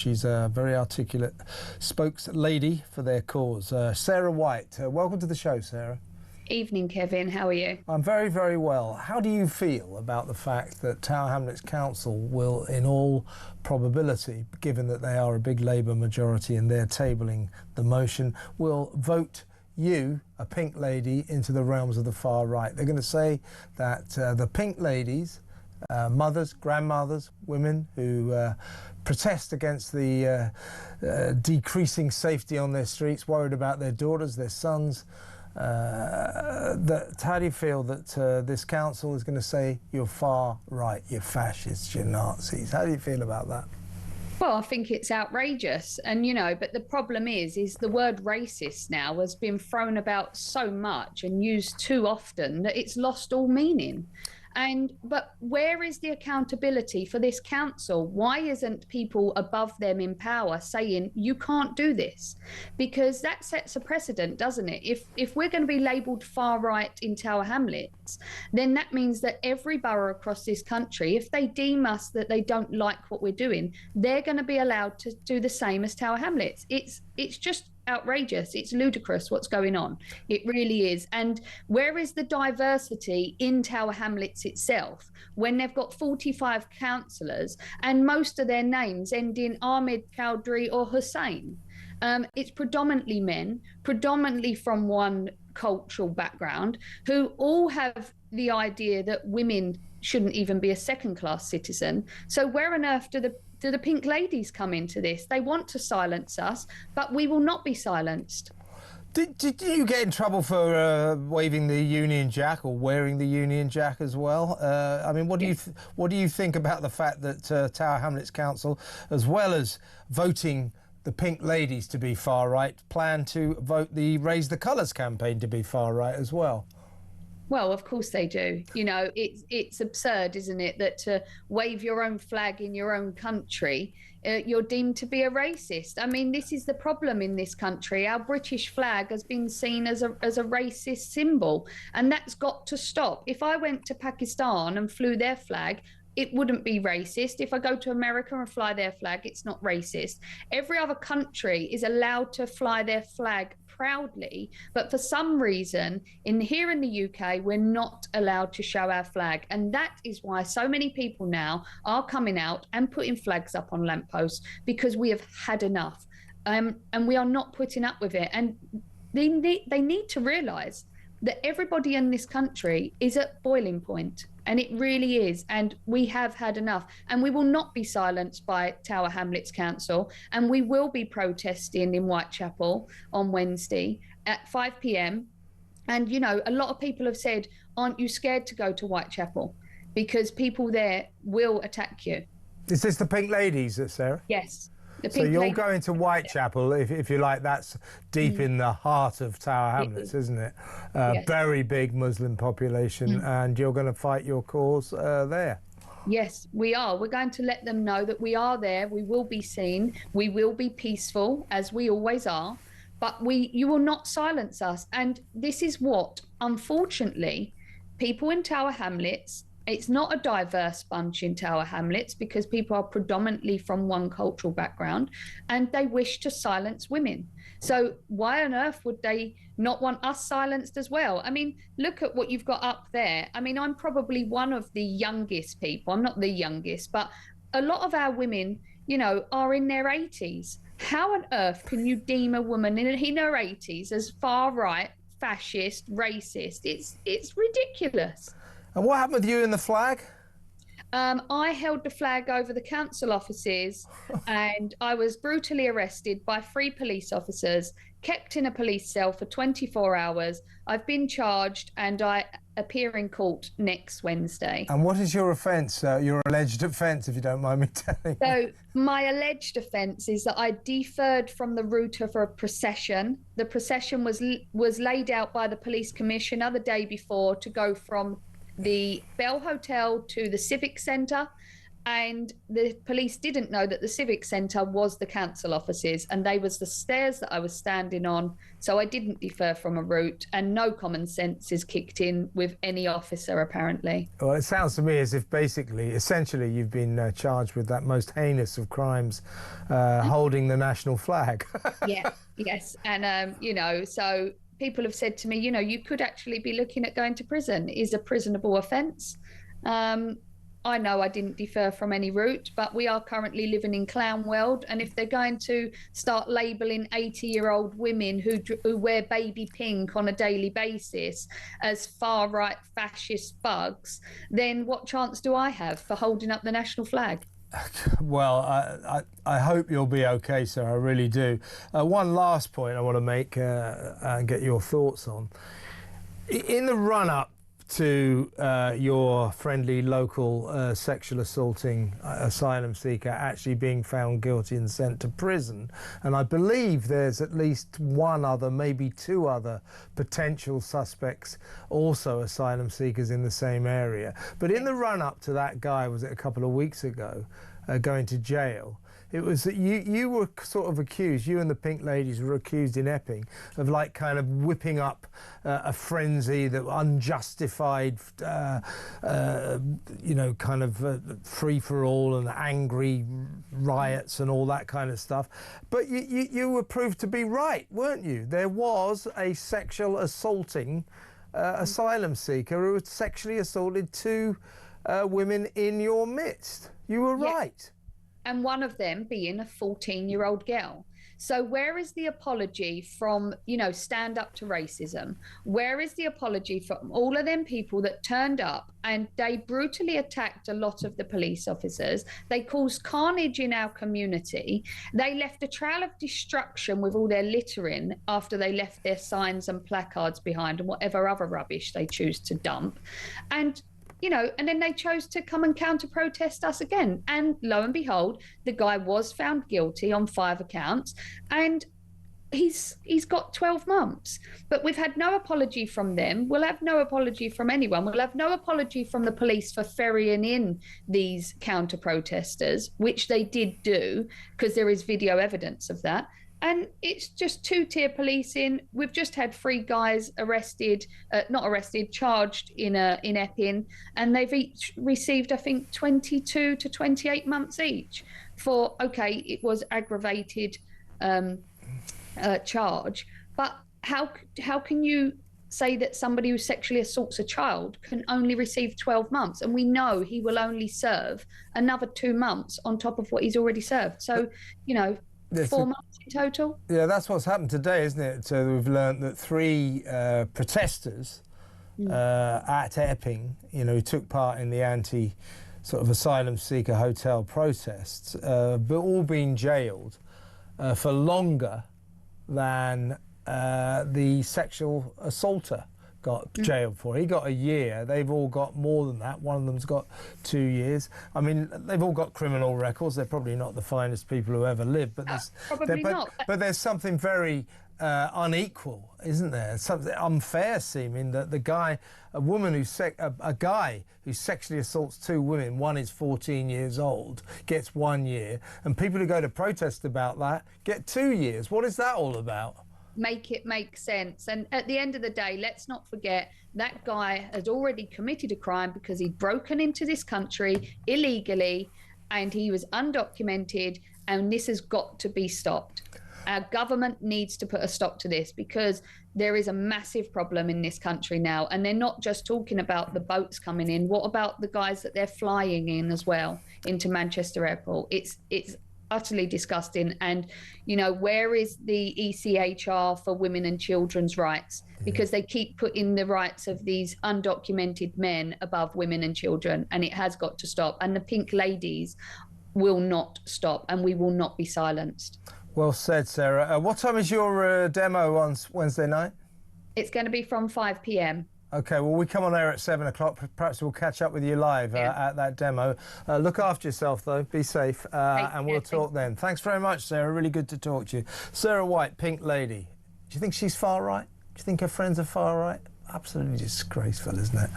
She's a very articulate spokeslady for their cause. Sarah White, welcome to the show, Sarah. Evening, Kevin. How are you? I'm very, very well. How do you feel about the fact that Tower Hamlets Council will, in all probability, given that they are a big Labour majority and they're tabling the motion, will vote you, a pink lady, into the realms of the far right? They're going to say that the pink ladies, mothers, grandmothers, women who protest against the decreasing safety on their streets, worried about their daughters, their sons. How do you feel that this council is going to say you're far right, you're fascists, you're Nazis? How do you feel about that? Well, I think it's outrageous. And, you know, but the problem is the word racist now has been thrown about so much and used too often that it's lost all meaning. But where is the accountability for this council? Why isn't people above them in power saying you can't do this? Because that sets a precedent, doesn't it? If we're going to be labelled far right in Tower Hamlets, then that means that every borough across this country, if they deem us that they don't like what we're doing, they're going to be allowed to do the same as Tower Hamlets. It's just outrageous. It's ludicrous what's going on. It really is. And where is the diversity in Tower Hamlets itself when they've got 45 councillors and most of their names end in Ahmed, Chowdhury or Hussein? It's predominantly men, predominantly from one cultural background, who all have the idea that women shouldn't even be a second-class citizen. So where on earth do the pink ladies come into this? They want to silence us, but we will not be silenced. Did you get in trouble for waving the Union Jack or wearing the Union Jack as well? I mean, what do you think about the fact that Tower Hamlets Council, as well as voting the pink ladies to be far right, plan to vote the Raise the Colours campaign to be far right as well? Well, of course they do. You know, it's absurd, isn't it, that to wave your own flag in your own country, you're deemed to be a racist. I mean, this is the problem in this country. Our British flag has been seen as a racist symbol, and that's got to stop. If I went to Pakistan and flew their flag, it wouldn't be racist. If I go to America and fly their flag, it's not racist. Every other country is allowed to fly their flag proudly, but for some reason here in the UK we're not allowed to show our flag, and that is why so many people now are coming out and putting flags up on lampposts, because we have had enough, and we are not putting up with it. And they need to realise that everybody in this country is at boiling point, and it really is, and we have had enough, and we will not be silenced by Tower Hamlets Council, and we will be protesting in Whitechapel on Wednesday at 5 p.m. And, you know, a lot of people have said, aren't you scared to go to Whitechapel? Because people there will attack you. Is this the pink ladies, Sarah? Yes. So you're going to Whitechapel, if you like. That's deep in the heart of Tower Hamlets, isn't it? Yes. Very big Muslim population, and you're going to fight your cause there. Yes, we are. We're going to let them know that we are there. We will be seen. We will be peaceful, as we always are. But you will not silence us. And this is what, unfortunately, people in Tower Hamlets, it's not a diverse bunch in Tower Hamlets, because people are predominantly from one cultural background, and they wish to silence women. So why on earth would they not want us silenced as well? I mean, look at what you've got up there. I mean, I'm probably one of the youngest people. I'm not the youngest, but a lot of our women, you know, are in their 80s. How on earth can you deem a woman in her 80s as far right, fascist, racist? It's ridiculous. And what happened with you and the flag? I held the flag over the council offices and I was brutally arrested by 3 police officers, kept in a police cell for 24 hours. I've been charged and I appear in court next Wednesday. And what is your offence, your alleged offence, if you don't mind me telling? So my alleged offence is that I deferred from the route of a procession. The procession was laid out by the police commissioner the day before to go from the Bell Hotel to the Civic Centre, And the police didn't know that the civic centre was the council offices, and they was the stairs that I was standing on. So I didn't defer from a route, and no common sense is kicked in with any officer, apparently. Well, it sounds to me as if essentially, you've been charged with that most heinous of crimes, holding the national flag. Yeah, yes. And, you know, so people have said to me, you know, you could actually be looking at going to prison. Is a prisonable offence. I know I didn't defer from any route, but we are currently living in clown world. And if they're going to start labelling 80-year-old women who wear baby pink on a daily basis as far-right fascist thugs, then what chance do I have for holding up the national flag? Well, I hope you'll be okay, sir. I really do. One last point I want to make and get your thoughts on. In the run-up to your friendly local sexual assaulting asylum seeker actually being found guilty and sent to prison, and I believe there's at least one other, maybe two other potential suspects, also asylum seekers in the same area. But in the run-up to that guy, was it a couple of weeks ago, going to jail, it was that you were sort of accused, you and the Pink Ladies were accused in Epping of like kind of whipping up a frenzy, that unjustified, you know, kind of free-for-all and angry riots and all that kind of stuff. But you were proved to be right, weren't you? There was a sexual assaulting asylum seeker who had sexually assaulted two women in your midst. You were right. And one of them being a 14-year-old girl. So where is the apology from, you know, Stand Up to Racism? Where is the apology from all of them people that turned up and they brutally attacked a lot of the police officers? They caused carnage in our community. They left a trail of destruction with all their littering after they left their signs and placards behind and whatever other rubbish they choose to dump. And you know, and then they chose to come and counter-protest us again. And lo and behold, the guy was found guilty on 5 accounts, and he's got 12 months. But we've had no apology from them. We'll have no apology from anyone. We'll have no apology from the police for ferrying in these counter-protesters, which they did do, because there is video evidence of that. And it's just two-tier policing. We've just had 3 guys arrested, charged in Epping, and they've each received, I think, 22 to 28 months each for, okay, it was aggravated charge. But how can you say that somebody who sexually assaults a child can only receive 12 months? And we know he will only serve another 2 months on top of what he's already served. So, you know, 4 months in total. Yeah, that's what's happened today, isn't it? So we've learned that 3 protesters at Epping, you know, who took part in the sort of asylum seeker hotel protests, but all been jailed for longer than the sexual assaulter got jailed for. He got a year. They've all got more than that. One of them's got 2 years. I mean, they've all got criminal records. They're probably not the finest people who ever lived, but but there's something very unequal, isn't there? Something unfair seeming that a guy who sexually assaults 2 women, one is 14 years old, gets 1 year, and people who go to protest about that get 2 years. What is that all about? Make it make sense. And at the end of the day, let's not forget that guy has already committed a crime because he'd broken into this country illegally and he was undocumented, and this has got to be stopped. Our government needs to put a stop to this, because there is a massive problem in this country now, and they're not just talking about the boats coming in. What about the guys that they're flying in as well into Manchester Airport? It's utterly disgusting. And, you know, where is the ECHR for women and children's rights? Because they keep putting the rights of these undocumented men above women and children, and it has got to stop. And the Pink Ladies will not stop, and we will not be silenced. Well said, Sarah. What time is your demo on Wednesday night? It's going to be from 5 p.m. OK, well, we come on air at 7 o'clock. Perhaps we'll catch up with you live at that demo. Look after yourself, though. Be safe. And we'll talk then. Thanks very much, Sarah. Really good to talk to you. Sarah White, Pink Lady. Do you think she's far right? Do you think her friends are far right? Absolutely disgraceful, isn't it?